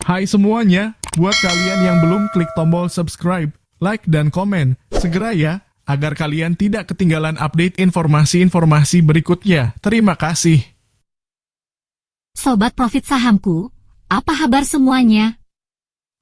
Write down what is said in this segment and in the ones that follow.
Hai semuanya, buat kalian yang belum klik tombol subscribe, like, dan komen, segera ya, agar kalian tidak ketinggalan update informasi-informasi berikutnya. Terima kasih. Sobat Profit Sahamku, apa kabar semuanya?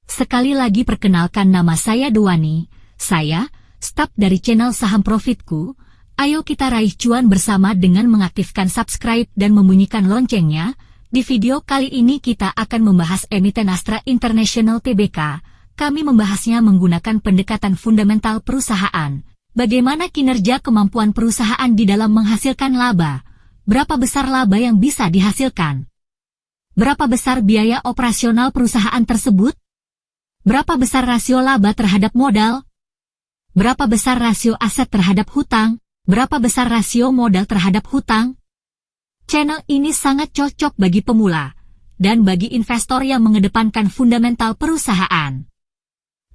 Sekali lagi perkenalkan, nama saya Duani, saya, staf dari channel Saham Profitku. Ayo kita raih cuan bersama dengan mengaktifkan subscribe dan membunyikan loncengnya. Di video kali ini kita akan membahas emiten Astra International Tbk. Kami membahasnya menggunakan pendekatan fundamental perusahaan. Bagaimana kinerja kemampuan perusahaan di dalam menghasilkan laba? Berapa besar laba yang bisa dihasilkan? Berapa besar biaya operasional perusahaan tersebut? Berapa besar rasio laba terhadap modal? Berapa besar rasio aset terhadap hutang? Berapa besar rasio modal terhadap hutang? Channel ini sangat cocok bagi pemula dan bagi investor yang mengedepankan fundamental perusahaan.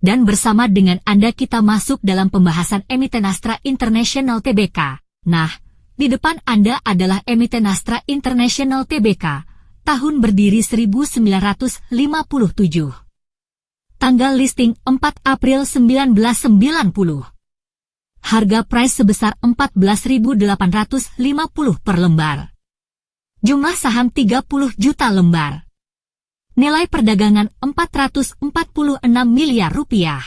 Dan bersama dengan Anda kita masuk dalam pembahasan emiten Astra International Tbk. Nah, di depan Anda adalah emiten Astra International Tbk. Tahun berdiri 1957. Tanggal listing 4 April 1990. Harga price sebesar 14.850 per lembar. Jumlah saham 30 juta lembar. Nilai perdagangan 446 miliar rupiah.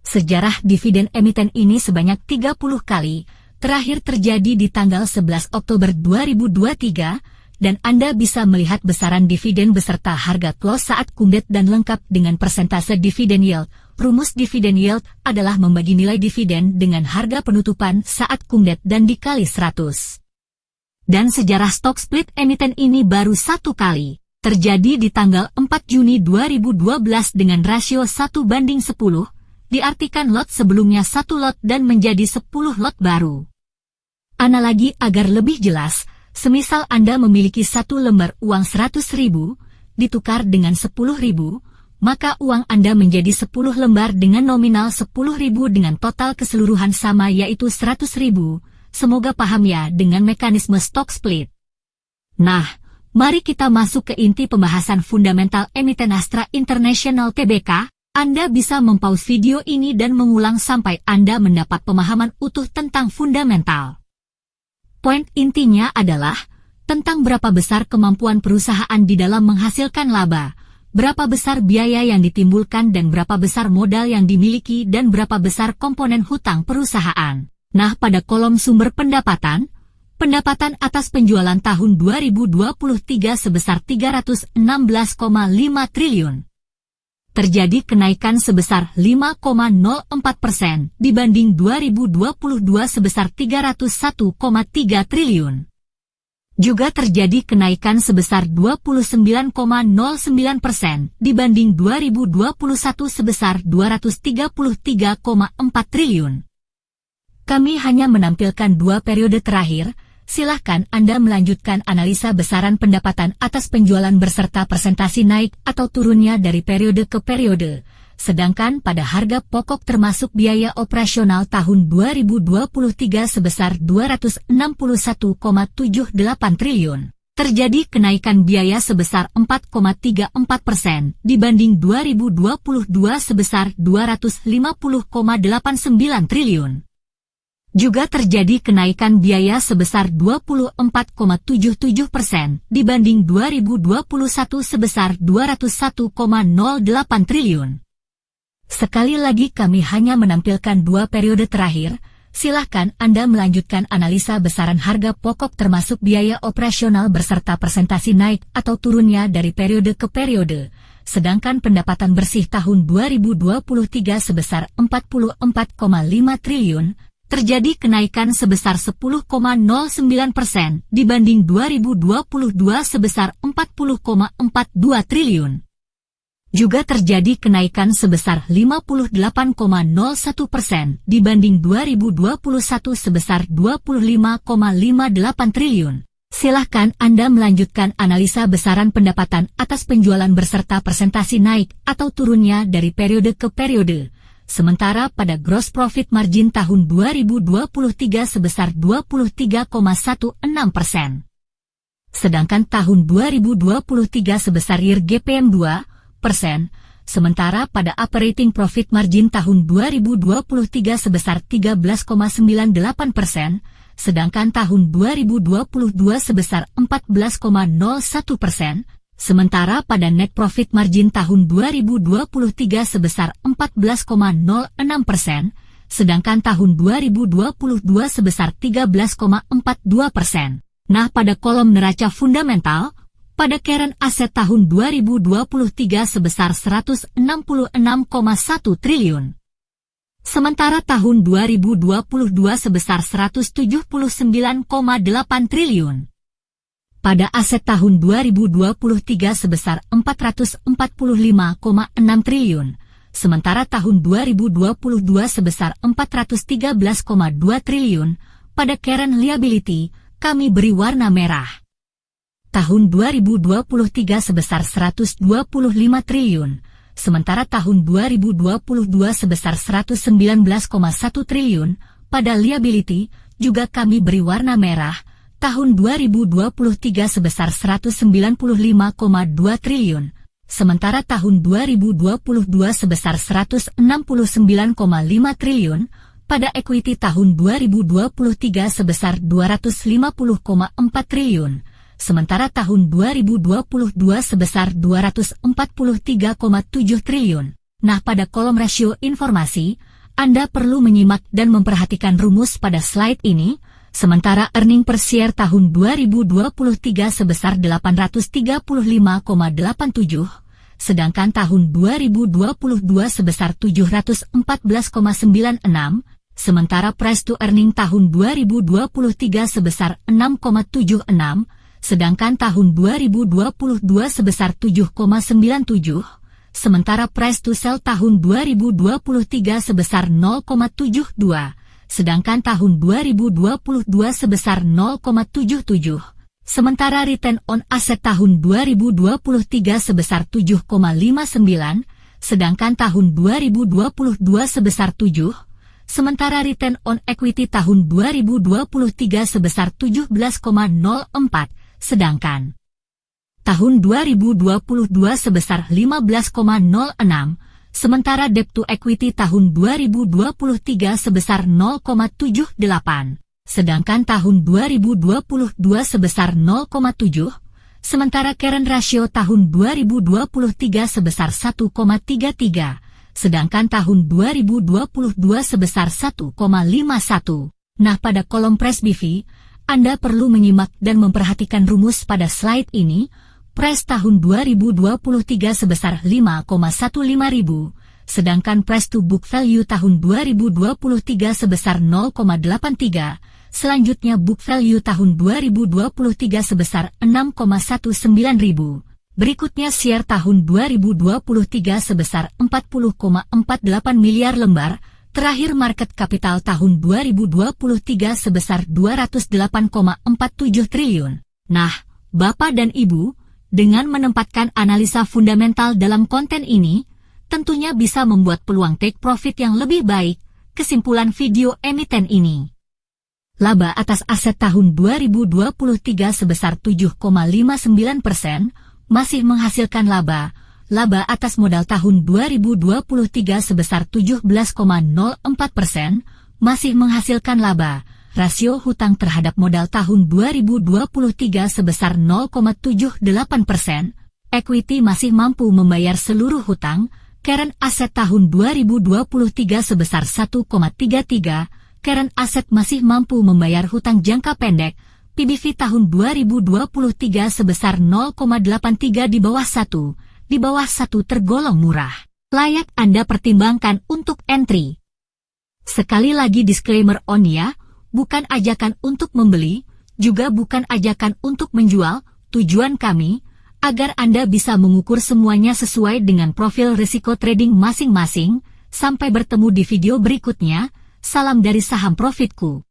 Sejarah dividen emiten ini sebanyak 30 kali, terakhir terjadi di tanggal 11 Oktober 2023, dan Anda bisa melihat besaran dividen beserta harga close saat kumdet dan lengkap dengan persentase dividen yield. Rumus dividen yield adalah membagi nilai dividen dengan harga penutupan saat kumdet dan dikali 100. Dan sejarah stock split emiten ini baru satu kali, terjadi di tanggal 4 Juni 2012 dengan rasio 1:10, diartikan lot sebelumnya 1 lot dan menjadi 10 lot baru. Analogi agar lebih jelas, semisal Anda memiliki 1 lembar uang 100.000, ditukar dengan 10.000, maka uang Anda menjadi 10 lembar dengan nominal 10.000 dengan total keseluruhan sama yaitu 100.000. Semoga paham ya dengan mekanisme stock split. Nah, mari kita masuk ke inti pembahasan fundamental emiten Astra International Tbk. Anda bisa mempause video ini dan mengulang sampai Anda mendapat pemahaman utuh tentang fundamental. Poin intinya adalah tentang berapa besar kemampuan perusahaan di dalam menghasilkan laba, berapa besar biaya yang ditimbulkan dan berapa besar modal yang dimiliki dan berapa besar komponen hutang perusahaan. Nah, pada kolom sumber pendapatan atas penjualan tahun 2023 sebesar 316,5 triliun. Terjadi kenaikan sebesar 5,04% dibanding 2022 sebesar 301,3 triliun. Juga terjadi kenaikan sebesar 29,09% dibanding 2021 sebesar 233,4 triliun. Kami hanya menampilkan 2 periode terakhir, silahkan Anda melanjutkan analisa besaran pendapatan atas penjualan berserta persentasi naik atau turunnya dari periode ke periode, sedangkan pada harga pokok termasuk biaya operasional tahun 2023 sebesar 261,78 triliun. Terjadi kenaikan biaya sebesar 4,34% dibanding 2022 sebesar 250,89 triliun. Juga terjadi kenaikan biaya sebesar 24,77% dibanding 2021 sebesar 201,08 triliun. Sekali lagi kami hanya menampilkan 2 periode terakhir, silahkan Anda melanjutkan analisa besaran harga pokok termasuk biaya operasional beserta persentase naik atau turunnya dari periode ke periode. Sedangkan pendapatan bersih tahun 2023 sebesar 44,5 triliun, terjadi kenaikan sebesar 10,09% dibanding 2022 sebesar 40,42 triliun. Juga terjadi kenaikan sebesar 58,01% dibanding 2021 sebesar 25,58 triliun. Silahkan Anda melanjutkan analisa besaran pendapatan atas penjualan beserta persentase naik atau turunnya dari periode ke periode. Sementara pada gross profit margin tahun 2023 sebesar 23,16%. Sedangkan tahun 2023 sebesar year GPM 2%, sementara pada operating profit margin tahun 2023 sebesar 13,98%, sedangkan tahun 2022 sebesar 14,01%, sementara pada net profit margin tahun 2023 sebesar 14,06%, sedangkan tahun 2022 sebesar 13,42%. Nah, pada kolom neraca fundamental, pada current aset tahun 2023 sebesar 166,1 triliun. Sementara tahun 2022 sebesar 179,8 triliun. Pada aset tahun 2023 sebesar 445,6 triliun, sementara tahun 2022 sebesar 413,2 triliun, pada current liability, kami beri warna merah. Tahun 2023 sebesar 125 triliun, sementara tahun 2022 sebesar 119,1 triliun, pada liability, juga kami beri warna merah, tahun 2023 sebesar 195,2 triliun, sementara tahun 2022 sebesar 169,5 triliun, pada equity tahun 2023 sebesar 250,4 triliun, sementara tahun 2022 sebesar 243,7 triliun. Nah, pada kolom rasio informasi, Anda perlu menyimak dan memperhatikan rumus pada slide ini, sementara earning per share tahun 2023 sebesar 835,87, sedangkan tahun 2022 sebesar 714,96, sementara price to earning tahun 2023 sebesar 6,76, sedangkan tahun 2022 sebesar 7,97, sementara price to sell tahun 2023 sebesar 0,72, sedangkan tahun 2022 sebesar 0,77, sementara return on asset tahun 2023 sebesar 7,59, sedangkan tahun 2022 sebesar 7, sementara return on equity tahun 2023 sebesar 17,04, sedangkan tahun 2022 sebesar 15,06, sementara debt to equity tahun 2023 sebesar 0,78, sedangkan tahun 2022 sebesar 0,7, sementara current ratio tahun 2023 sebesar 1,33, sedangkan tahun 2022 sebesar 1,51. Nah, pada kolom price BV, Anda perlu menyimak dan memperhatikan rumus pada slide ini. Price tahun 2023 sebesar 5,15 ribu, sedangkan price to book value tahun 2023 sebesar 0,83, selanjutnya book value tahun 2023 sebesar 6,19 ribu. Berikutnya share tahun 2023 sebesar 40,48 miliar lembar, terakhir market capital tahun 2023 sebesar 208,47 triliun. Nah, Bapak dan Ibu, dengan menempatkan analisa fundamental dalam konten ini, tentunya bisa membuat peluang take profit yang lebih baik. Kesimpulan video emiten ini. Laba atas aset tahun 2023 sebesar 7,59%, masih menghasilkan laba. Laba atas modal tahun 2023 sebesar 17,04%, masih menghasilkan laba. Rasio hutang terhadap modal tahun 2023 sebesar 0,78%. Equity masih mampu membayar seluruh hutang. Current asset tahun 2023 sebesar 1,33. Current asset masih mampu membayar hutang jangka pendek. PBV tahun 2023 sebesar 0,83 di bawah 1. Di bawah 1 tergolong murah. Layak Anda pertimbangkan untuk entry. Sekali lagi disclaimer on ya, bukan ajakan untuk membeli, juga bukan ajakan untuk menjual. Tujuan kami, agar Anda bisa mengukur semuanya sesuai dengan profil risiko trading masing-masing. Sampai bertemu di video berikutnya. Salam dari Saham Profitku.